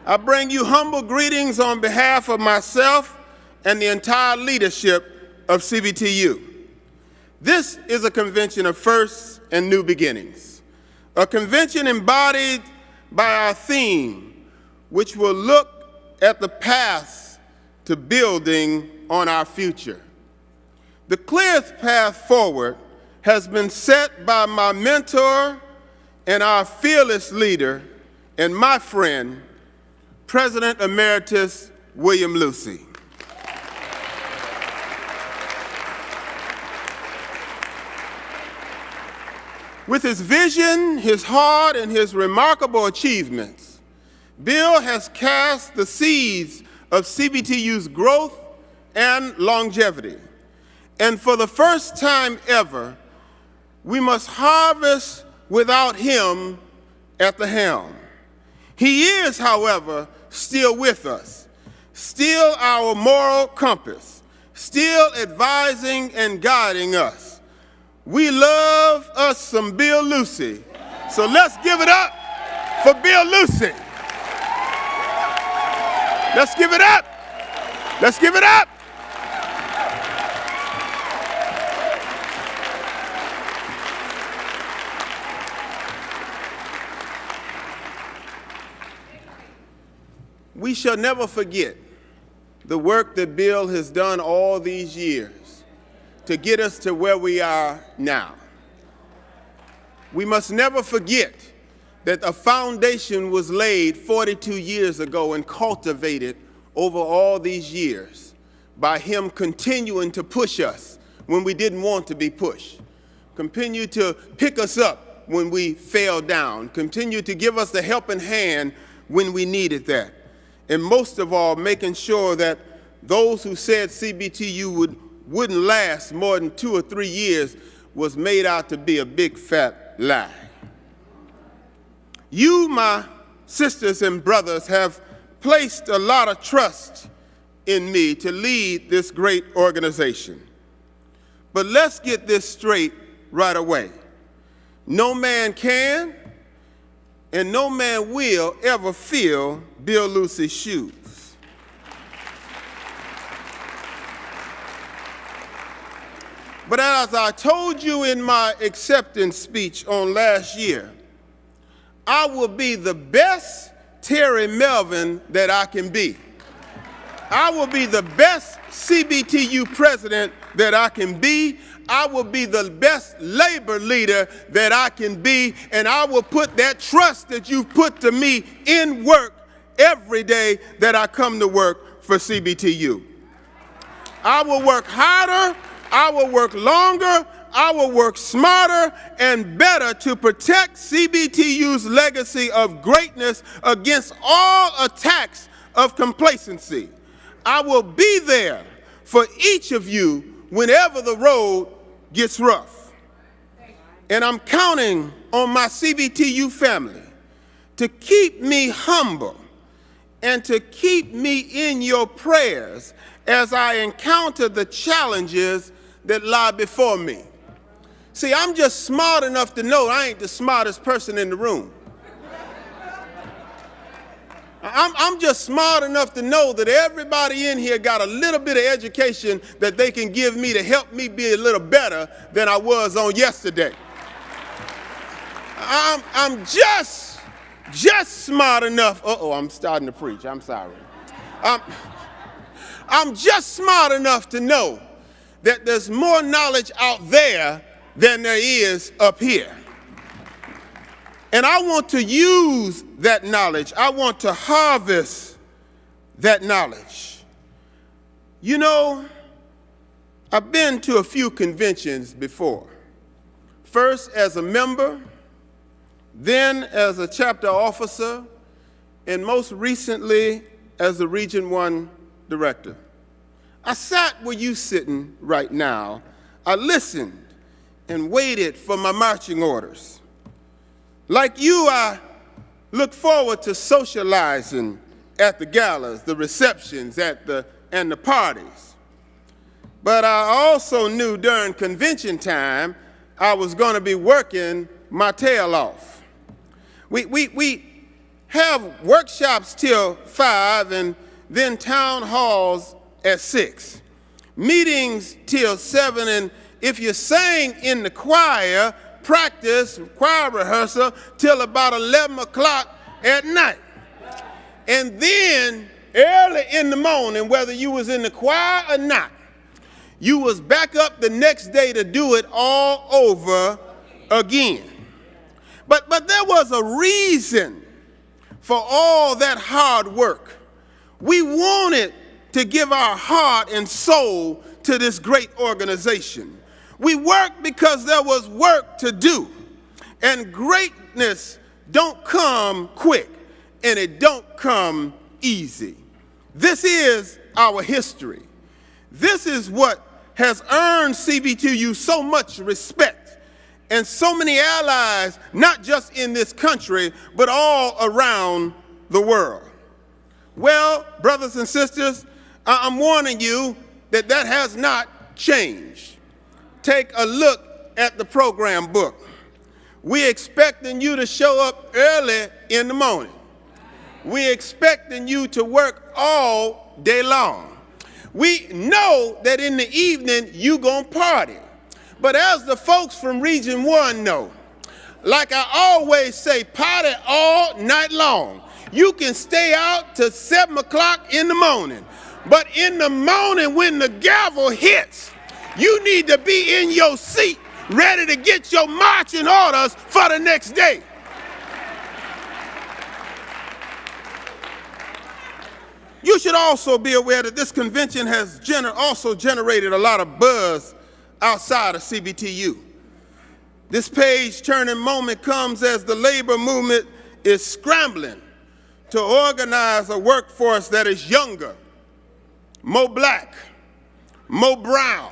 I bring you humble greetings on behalf of myself and the entire leadership of CBTU. This is a convention of firsts and new beginnings, a convention embodied by our theme, which will look at the paths to building on our future. The clearest path forward has been set by my mentor and our fearless leader and my friend, President Emeritus William Lucey. With his vision, his heart, and his remarkable achievements, Bill has cast the seeds of CBTU's growth and longevity. And for the first time ever, we must harvest without him at the helm. He is, however, still with us, still our moral compass, still advising and guiding us. We love us some Bill Lucey, so let's give it up for Bill Lucey. Let's give it up. Let's give it up. We shall never forget the work that Bill has done all these years to get us to where we are now. We must never forget that a foundation was laid 42 years ago and cultivated over all these years by him continuing to push us when we didn't want to be pushed, continue to pick us up when we fell down, continue to give us the helping hand when we needed that. And most of all, making sure that those who said CBTU wouldn't last more than 2 or 3 years was made out to be a big fat lie. You, my sisters and brothers, have placed a lot of trust in me to lead this great organization. But let's get this straight right away. No man can and no man will ever fill Bill Lucey's shoes. But as I told you in my acceptance speech on last year, I will be the best Terry Melvin that I can be. I will be the best CBTU president that I can be. I will be the best labor leader that I can be, and I will put that trust that you've put to me in work every day that I come to work for CBTU. I will work harder, I will work longer, I will work smarter and better to protect CBTU's legacy of greatness against all attacks of complacency. I will be there for each of you whenever the road gets rough. And I'm counting on my CBTU family to keep me humble and to keep me in your prayers as I encounter the challenges that lie before me. See, I'm just smart enough to know I ain't the smartest person in the room. I'm just smart enough to know that everybody in here got a little bit of education that they can give me to help me be a little better than I was on yesterday. I'm just smart enough. Uh-oh, I'm starting to preach. I'm sorry. I'm just smart enough to know that there's more knowledge out there than there is up here. And I want to use that knowledge. I want to harvest that knowledge. You know, I've been to a few conventions before. First as a member, then as a chapter officer, and most recently as a Region 1 director. I sat where you're sitting right now. I listened and waited for my marching orders. Like you, I look forward to socializing at the galas, the receptions, and the parties. But I also knew during convention time I was going to be working my tail off. We have workshops till 5 and then town halls at 6. Meetings till 7, and if you sang in the choir, practice, choir rehearsal, till about 11 o'clock at night. And then early in the morning, whether you was in the choir or not, you was back up the next day to do it all over again. But there was a reason for all that hard work. We wanted to give our heart and soul to this great organization. We worked because there was work to do. And greatness don't come quick, and it don't come easy. This is our history. This is what has earned CBTU so much respect and so many allies, not just in this country, but all around the world. Well, brothers and sisters, I'm warning you that that has not changed. Take a look at the program book. We're expecting you to show up early in the morning. We're expecting you to work all day long. We know that in the evening you gonna party. But as the folks from Region 1 know, like I always say, party all night long. You can stay out till 7 o'clock in the morning. But in the morning when the gavel hits, you need to be in your seat, ready to get your marching orders for the next day. You should also be aware that this convention has also generated a lot of buzz outside of CBTU. This page-turning moment comes as the labor movement is scrambling to organize a workforce that is younger, more black, more brown,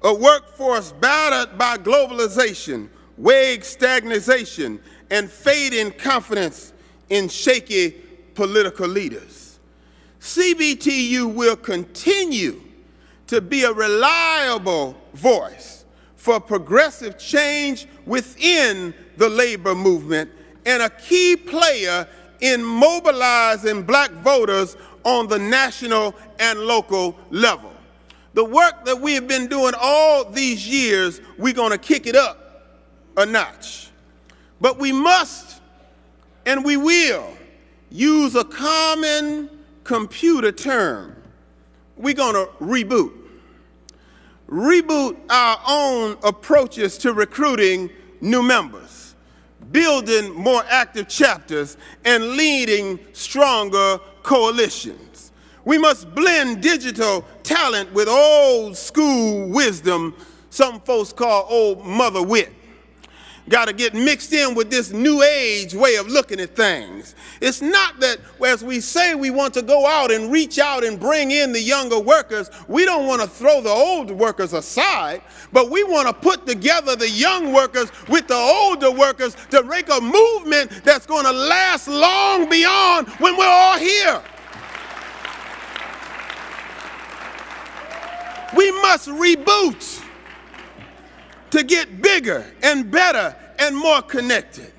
a workforce battered by globalization, wage stagnation, and fading confidence in shaky political leaders. CBTU will continue to be a reliable voice for progressive change within the labor movement and a key player in mobilizing black voters on the national and local level. The work that we have been doing all these years, we're going to kick it up a notch. But we must and we will use a common computer term. We're going to reboot. Reboot our own approaches to recruiting new members, building more active chapters, and leading stronger coalitions. We must blend digital talent with old school wisdom, some folks call old mother wit. Got to get mixed in with this new age way of looking at things. It's not that as we say we want to go out and reach out and bring in the younger workers, we don't want to throw the old workers aside, but we want to put together the young workers with the older workers to make a movement that's going to last long beyond when we're all here. We must reboot to get bigger and better and more connected.